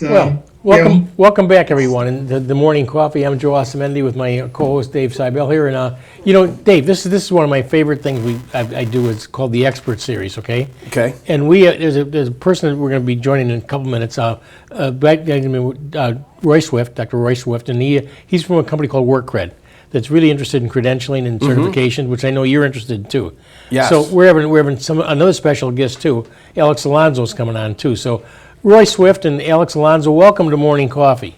Alex. Well, welcome back, everyone. And the morning coffee. I'm Joe Osamendi with my co-host Dave Seibel here, and Dave, this is one of my favorite things I do. It's called the Expert Series. Okay. Okay. And there's a person that we're going to be joining in a couple minutes. Roy Swift, Dr. Roy Swift, and he's from a company called Workcred that's really interested in credentialing and certification, which I know you're interested in too. Yes. So we're having another special guest too. Alex Alonso is coming on too. So Roy Swift and Alex Alonso, welcome to Morning Coffee.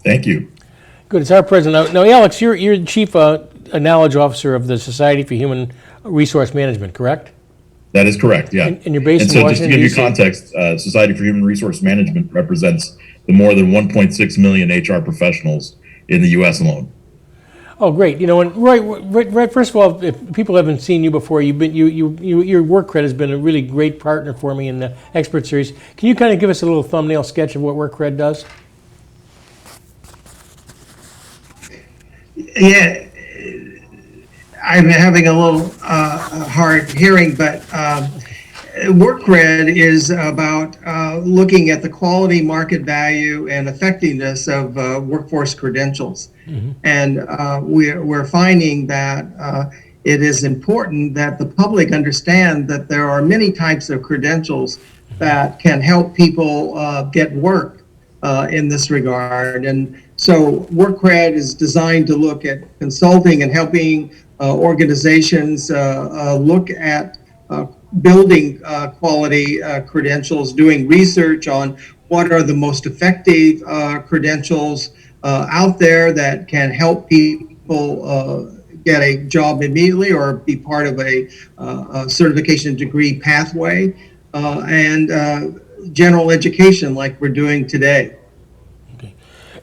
Thank you. Good. It's our pleasure. Now, Alex, you're the Chief Knowledge Officer of the Society for Human Resource Management, correct? That is correct, yeah. And you're based in so Washington, just to give you context, Society for Human Resource Management represents the more than 1.6 million HR professionals in the U.S. alone. Oh, great. And Roy, first of all, if people haven't seen you before, your Workcred has been a really great partner for me in the Expert Series. Can you kind of give us a little thumbnail sketch of what Workcred does? Yeah, I'm having a little hard hearing, but Workcred is about looking at the quality, market value, and effectiveness of workforce credentials. Mm-hmm. And we're finding that it is important that the public understand that there are many types of credentials that can help people get work in this regard. And so Workcred is designed to look at consulting and helping organizations look at building quality credentials, doing research on what are the most effective credentials out there that can help people get a job immediately or be part of a certification degree pathway, and general education like we're doing today. Okay.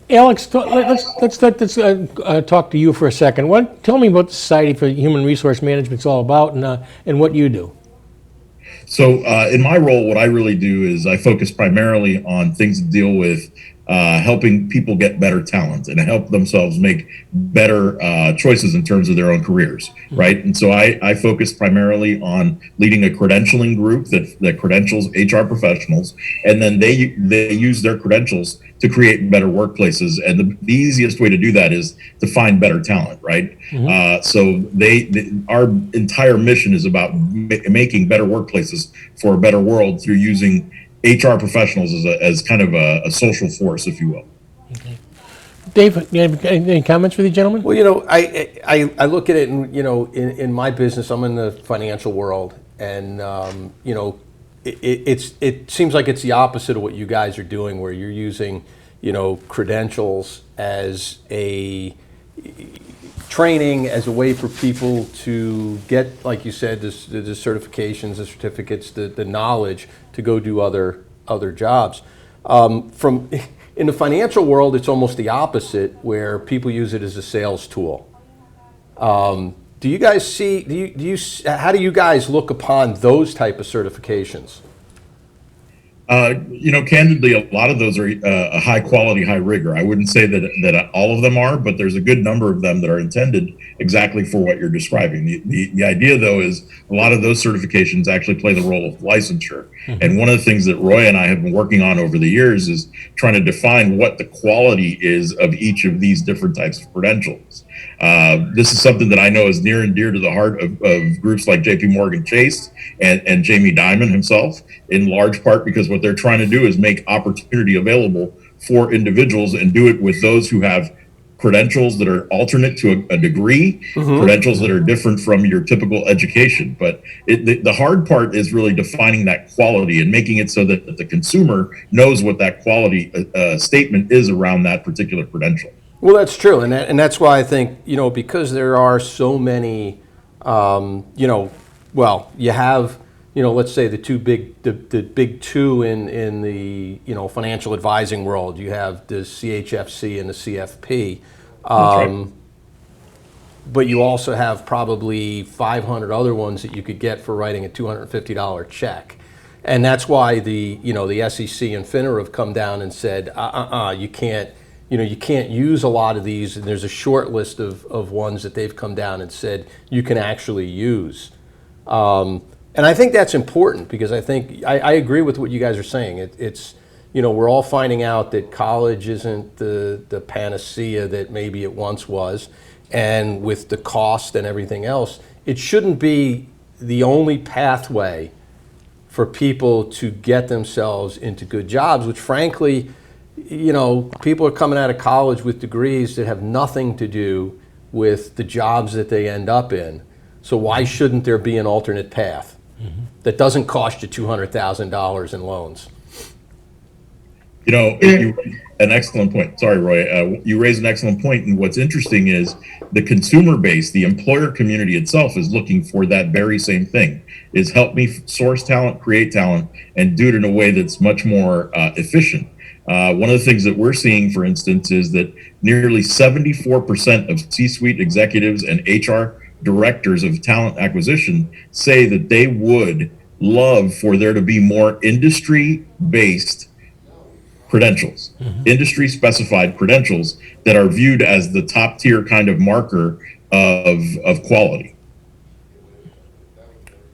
Alex, let's talk to you for a second. Tell me what the Society for Human Resource Management is all about and what you do. So in my role, what I really do is I focus primarily on things that deal with helping people get better talent and help themselves make better choices in terms of their own careers, mm-hmm. right? And so I focus primarily on leading a credentialing group that credentials HR professionals, and then they use their credentials to create better workplaces. And the easiest way to do that is to find better talent, right? Mm-hmm. So our entire mission is about making better workplaces for a better world through using HR professionals as kind of a social force, if you will. Okay. Dave, you have any comments for the gentleman? Well, I look at it, and in my business, I'm in the financial world, and it seems like it's the opposite of what you guys are doing, where you're using credentials as a training, as a way for people to get, like you said, the certifications, the certificates, the knowledge to go do other jobs. In the financial world, it's almost the opposite, where people use it as a sales tool. Do you guys see? How do you guys look upon those type of certifications? Candidly, a lot of those are a high quality, high rigor. I wouldn't say that all of them are, but there's a good number of them that are intended exactly for what you're describing. The idea, though, is a lot of those certifications actually play the role of licensure. Mm-hmm. And one of the things that Roy and I have been working on over the years is trying to define what the quality is of each of these different types of credentials. This is something that I know is near and dear to the heart of groups like JP Morgan Chase and Jamie Dimon himself, in large part because what they're trying to do is make opportunity available for individuals and do it with those who have credentials that are alternate to a degree, mm-hmm. credentials that are different from your typical education. But the hard part is really defining that quality and making it so that the consumer knows what that quality statement is around that particular credential. Well, that's true, and that's why I think, because there are so many, you have, let's say the big two in the financial advising world. You have the CHFC and the CFP, right. But you also have probably 500 other ones that you could get for writing a $250 check, and that's why the SEC and FINRA have come down and said, you can't. You can't use a lot of these, and there's a short list of ones that they've come down and said you can actually use. And I think that's important because I think I agree with what you guys are saying. It's we're all finding out that college isn't the panacea that maybe it once was, and with the cost and everything else, it shouldn't be the only pathway for people to get themselves into good jobs, which frankly, people are coming out of college with degrees that have nothing to do with the jobs that they end up in. So why shouldn't there be an alternate path that doesn't cost you $200,000 in loans? An excellent point. Sorry, Roy. You raise an excellent point. And what's interesting is the consumer base, the employer community itself is looking for that very same thing, is help me source talent, create talent, and do it in a way that's much more efficient. One of the things that we're seeing, for instance, is that nearly 74% of C-suite executives and HR directors of talent acquisition say that they would love for there to be more industry-based credentials, industry-specified credentials that are viewed as the top-tier kind of marker of quality.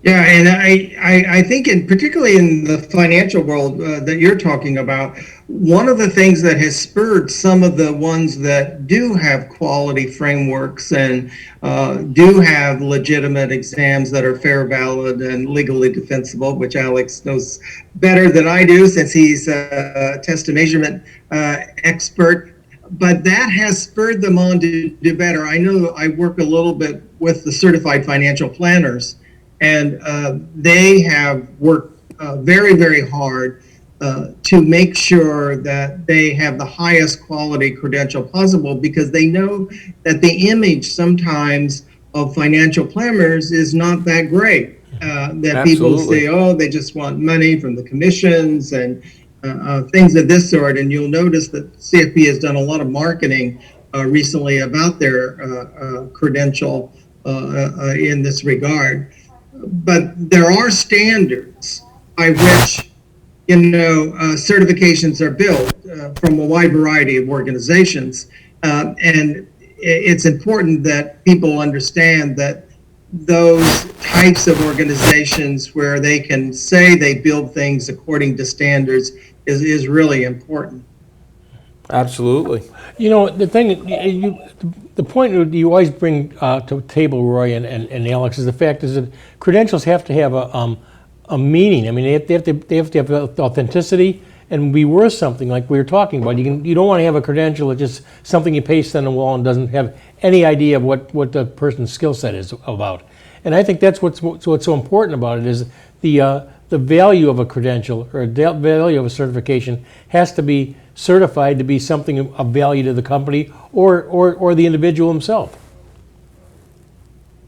Yeah, and I think particularly in the financial world that you're talking about, one of the things that has spurred some of the ones that do have quality frameworks and do have legitimate exams that are fair, valid, and legally defensible, which Alex knows better than I do since he's a test and measurement expert. But that has spurred them on to do better. I know I work a little bit with the certified financial planners, and they have worked very, very hard to make sure that they have the highest quality credential possible, because they know that the image sometimes of financial planners is not that great. That people say, oh, they just want money from the commissions and things of this sort. And you'll notice that CFP has done a lot of marketing recently about their credential in this regard. But there are standards by which certifications are built from a wide variety of organizations, and it's important that people understand that those types of organizations where they can say they build things according to standards is really important. Absolutely. The thing, the point that you always bring to the table, Roy and Alex, is the fact is that credentials have to have a meaning. I mean, they have to have authenticity and be worth something, like we were talking about. You don't want to have a credential that's just something you paste on the wall and doesn't have any idea of what the person's skill set is about. And I think that's what's so important about it, is the value of a credential or the value of a certification has to be certified to be something of value to the company or the individual himself.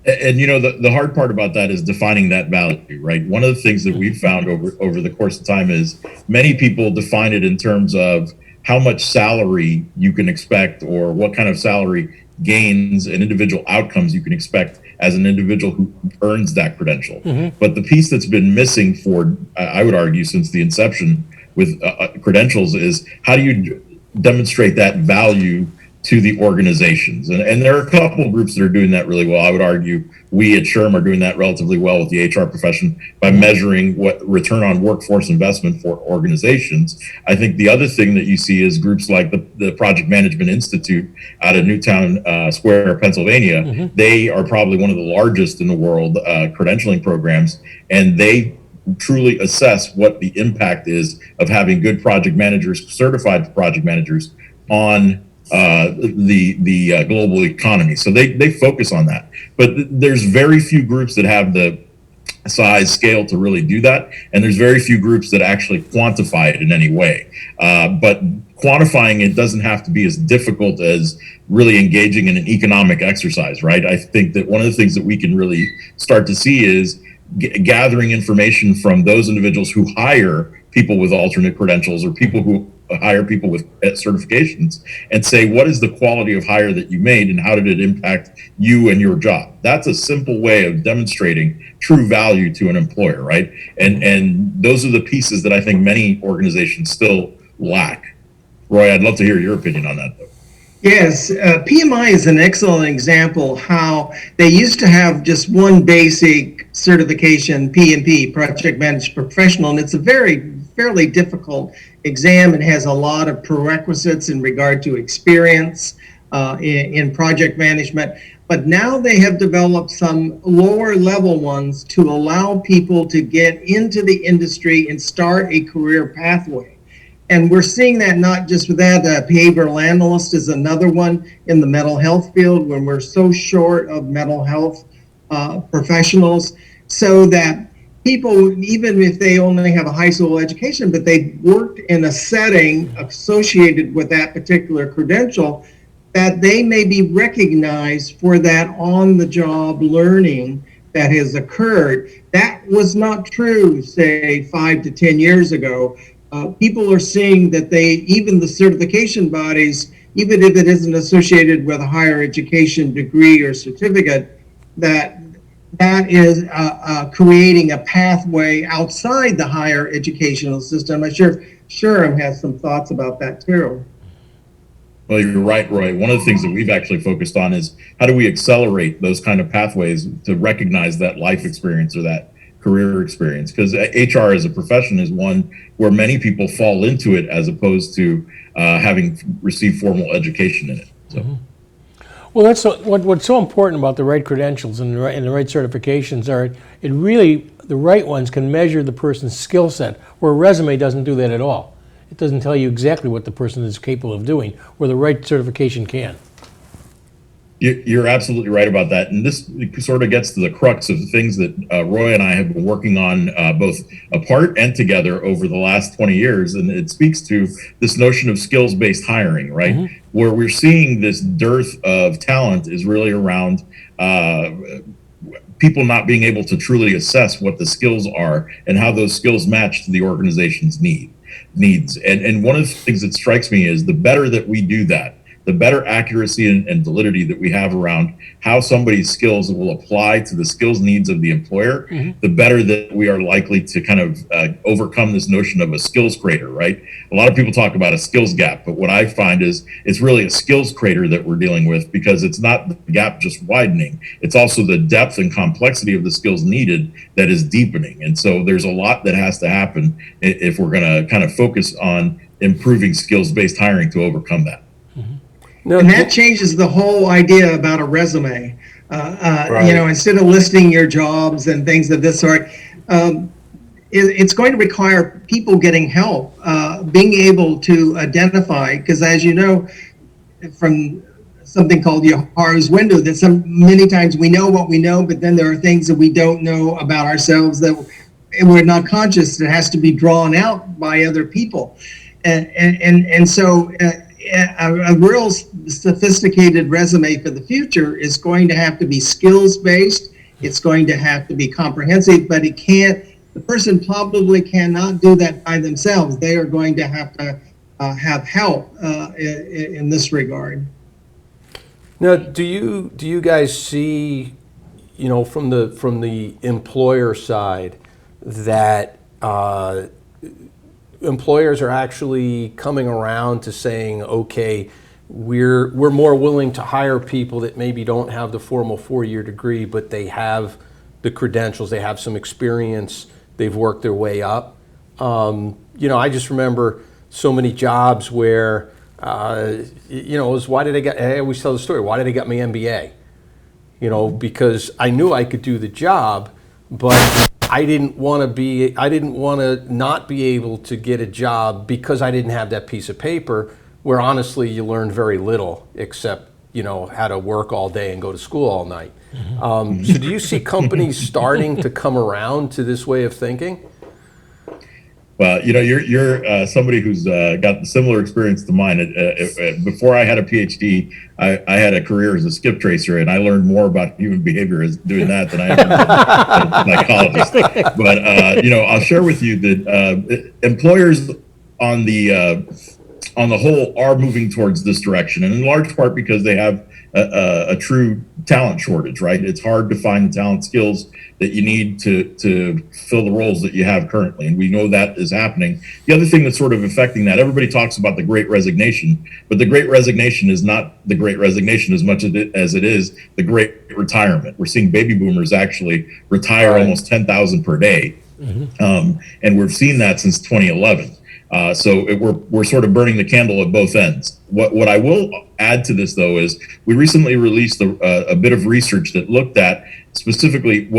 And the hard part about that is defining that value, right? One of the things that we've found over the course of time is many people define it in terms of how much salary you can expect, or what kind of salary gains and individual outcomes you can expect as an individual who earns that credential. But the piece that's been missing for, I would argue, since the inception with credentials is how do you demonstrate that value to the organizations? And there are a couple of groups that are doing that really well. I would argue we at SHRM are doing that relatively well with the HR profession by measuring what return on workforce investment for organizations. I think the other thing that you see is groups like the Project Management Institute out of Newtown Square, Pennsylvania. They are probably one of the largest in the world credentialing programs, and they truly assess what the impact is of having good project managers, certified project managers on the global economy. So they focus on that. But there's very few groups that have the size scale to really do that. And there's very few groups that actually quantify it in any way. But quantifying it doesn't have to be as difficult as really engaging in an economic exercise, right? I think that one of the things that we can really start to see is gathering information from those individuals who hire people with alternate credentials or people who hire people with certifications, and say, what is the quality of hire that you made and how did it impact you and your job? That's a simple way of demonstrating true value to an employer, right? And those are the pieces that I think many organizations still lack. Roy, I'd love to hear your opinion on that, though. Yes, PMI is an excellent example how they used to have just one basic certification, PMP, Project Managed Professional, and it's a fairly difficult exam and has a lot of prerequisites in regard to experience in project management. But now they have developed some lower level ones to allow people to get into the industry and start a career pathway. And we're seeing that not just with that, behavioral analyst is another one in the mental health field when we're so short of mental health professionals, so that people, even if they only have a high school education, but they've worked in a setting associated with that particular credential, that they may be recognized for that on-the-job learning that has occurred. That was not true, say, 5 to 10 years ago. People are seeing that even the certification bodies, even if it isn't associated with a higher education degree or certificate, that is creating a pathway outside the higher educational system. I'm sure SHRM has some thoughts about that too. Well, you're right, Roy. One of the things that we've actually focused on is how do we accelerate those kind of pathways to recognize that life experience or that career experience, because HR as a profession is one where many people fall into it as opposed to having received formal education in it. So. Well, that's what's so important about the right credentials and the right certifications are the right ones can measure the person's skill set, where a resume doesn't do that at all. It doesn't tell you exactly what the person is capable of doing, where the right certification can. You're absolutely right about that. And this sort of gets to the crux of the things that Roy and I have been working on both apart and together over the last 20 years. And it speaks to this notion of skills-based hiring, right? Mm-hmm. Where we're seeing this dearth of talent is really around people not being able to truly assess what the skills are and how those skills match to the organization's needs. And one of the things that strikes me is the better that we do that, the better accuracy and validity that we have around how somebody's skills will apply to the skills needs of the employer, mm-hmm. the better that we are likely to kind of overcome this notion of a skills crater, right? A lot of people talk about a skills gap, but what I find is it's really a skills crater that we're dealing with, because it's not the gap just widening. It's also the depth and complexity of the skills needed that is deepening. And so there's a lot that has to happen if we're going to kind of focus on improving skills-based hiring to overcome that. And that changes the whole idea about a resume. Right. You know, instead of listing your jobs and things of this sort, it's going to require people getting help, being able to identify, because as you know, from something called Yoharu's window, that many times we know what we know, but then there are things that we don't know about ourselves that we're not conscious, that has to be drawn out by other people. And so a real sophisticated resume for the future is going to have to be skills-based. It's going to have to be comprehensive, but the person probably cannot do that by themselves. They are going to have help in this regard. Now, do you guys see, from the employer side, that employers are actually coming around to saying, okay, we're more willing to hire people that maybe don't have the formal 4-year degree, but they have the credentials, they have some experience, they've worked their way up. I just remember so many jobs where, it was, I always tell the story, why did I get my MBA? Because I knew I could do the job, but I didn't want to not be able to get a job because I didn't have that piece of paper, where honestly you learn very little except, how to work all day and go to school all night. Mm-hmm. So do you see companies starting to come around to this way of thinking? Well, you're somebody who's got a similar experience to mine. Before I had a PhD, I had a career as a skip tracer, and I learned more about human behavior as doing that than I ever did as a psychologist. But I'll share with you that employers on the whole are moving towards this direction, and in large part because they have a true talent shortage, right? It's hard to find the talent skills that you need to fill the roles that you have currently. And we know that is happening. The other thing that's sort of affecting that, everybody talks about the Great Resignation, but the Great Resignation is not the Great Resignation as much as it is the Great Retirement. We're seeing baby boomers actually retire almost 10,000 per day. And we've seen that since 2011. We're sort of burning the candle at both ends. What I will add to this, though, is we recently released a bit of research that looked at specifically,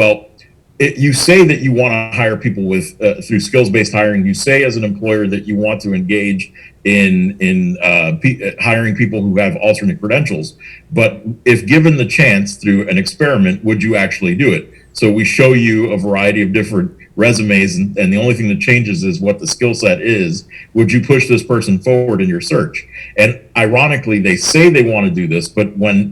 you say that you want to hire people with through skills-based hiring. You say as an employer that you want to engage in hiring people who have alternate credentials. But if given the chance through an experiment, would you actually do it? So we show you a variety of different resumes, and the only thing that changes is what the skill set is. Would you push this person forward in your search? And ironically, they say they want to do this, but when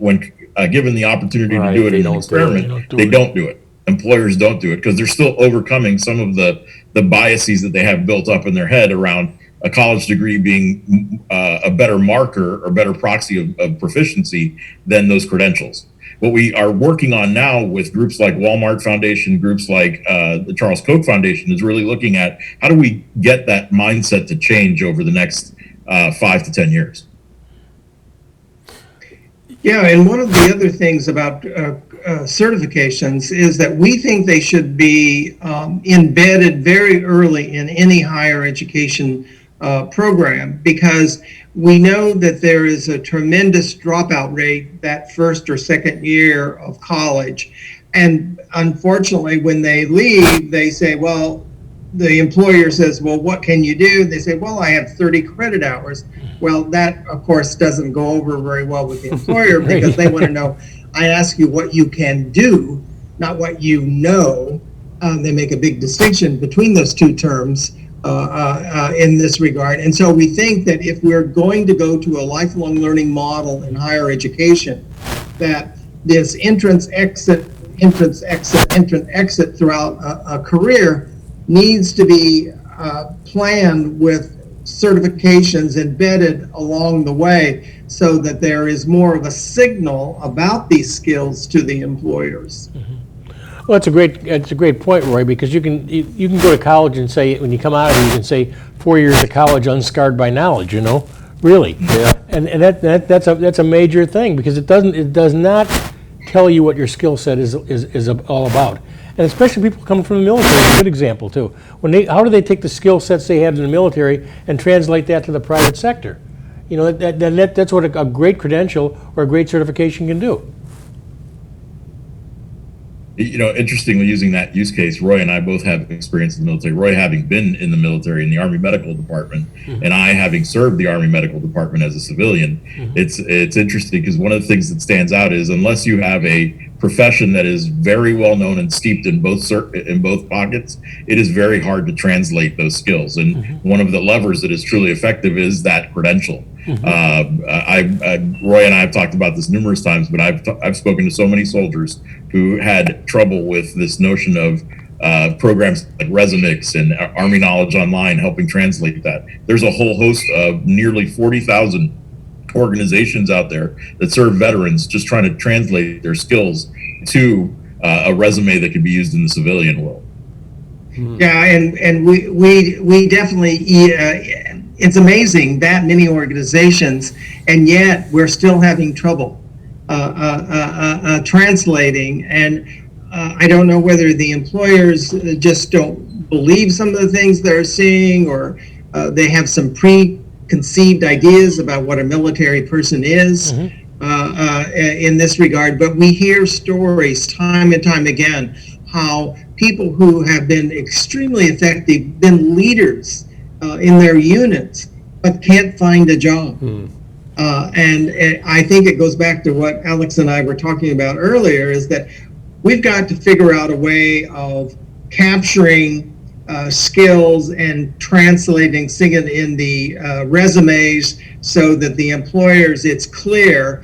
given the opportunity to do it in an experiment, they don't do it. Employers don't do it because they're still overcoming some of the biases that they have built up in their head around a college degree being a better marker or better proxy of proficiency than those credentials. What we are working on now with groups like Walmart Foundation, groups like the Charles Koch Foundation, is really looking at how do we get that mindset to change over the next 5 to 10 years. Yeah, and one of the other things about certifications is that we think they should be embedded very early in any higher education program, because we know that there is a tremendous dropout rate that first or second year of college. And unfortunately, when they leave, they say, well, the employer says, well, what can you do? They say, well, I have 30 credit hours. Well, that, of course, doesn't go over very well with the employer because they want to know, I ask you what you can do, not what you know. They make a big distinction between those two terms in this regard. And so we think that if we're going to go to a lifelong learning model in higher education, that this entrance, exit throughout a career needs to be planned with certifications embedded along the way so that there is more of a signal about these skills to the employers. Well, that's a great point, Roy, because you can go to college and say, when you come out of it, you can say 4 years of college unscarred by knowledge, really. Yeah. And that's a major thing, because it does not tell you what your skill set is all about. And especially people coming from the military is a good example too. How do they take the skill sets they had in the military and translate that to the private sector? That's what a great credential or a great certification can do. Interestingly, using that use case, Roy and I both have experience in the military. Roy having been in the military in the Army Medical Department, and I having served the Army Medical Department as a civilian. It's interesting because one of the things that stands out is unless you have a profession that is very well known and steeped in both pockets, it is very hard to translate those skills. And one of the levers that is truly effective is that credential. Roy and I have talked about this numerous times, but I've spoken to so many soldiers who had trouble with this notion of programs like Resumix and Army Knowledge Online helping translate that. There's a whole host of nearly 40,000 organizations out there that serve veterans just trying to translate their skills to a resume that can be used in the civilian world. Yeah, and we definitely, it's amazing that many organizations, and yet we're still having trouble translating. And I don't know whether the employers just don't believe some of the things they're seeing, or they have some preconceived ideas about what a military person is in this regard. But we hear stories time and time again how people who have been extremely effective, been leaders in their units, but can't find a job. And I think it goes back to what Alex and I were talking about earlier, is that we've got to figure out a way of capturing skills and translating it in the resumes so that the employers, it's clear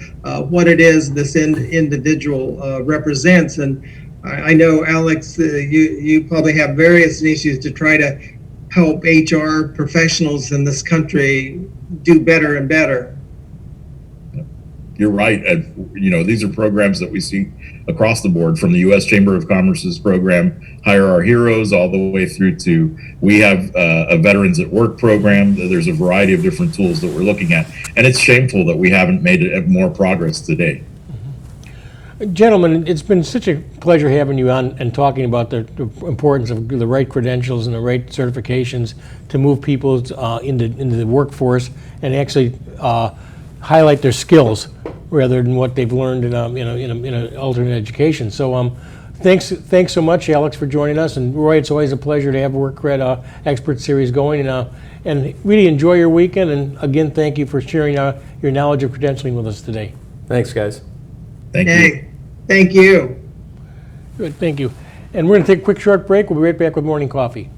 what it is this individual represents. And I know, Alex, you probably have various issues to try to help HR professionals in this country do better and better. you're right. These are programs that we see across the board, from the U.S. Chamber of Commerce's program, Hire Our Heroes, all the way through to, we have a Veterans at Work program. There's a variety of different tools that we're looking at. And it's shameful that we haven't made more progress today. Gentlemen, it's been such a pleasure having you on and talking about the importance of the right credentials and the right certifications to move people into the workforce and actually highlight their skills rather than what they've learned in an alternate education. So thanks so much, Alex, for joining us. And Roy, it's always a pleasure to have Workcred Expert Series going. And really enjoy your weekend. And again, thank you for sharing your knowledge of credentialing with us today. Thanks, guys. Thank you. Hey, thank you. Good, thank you. And we're going to take a quick short break. We'll be right back with Morning Coffee.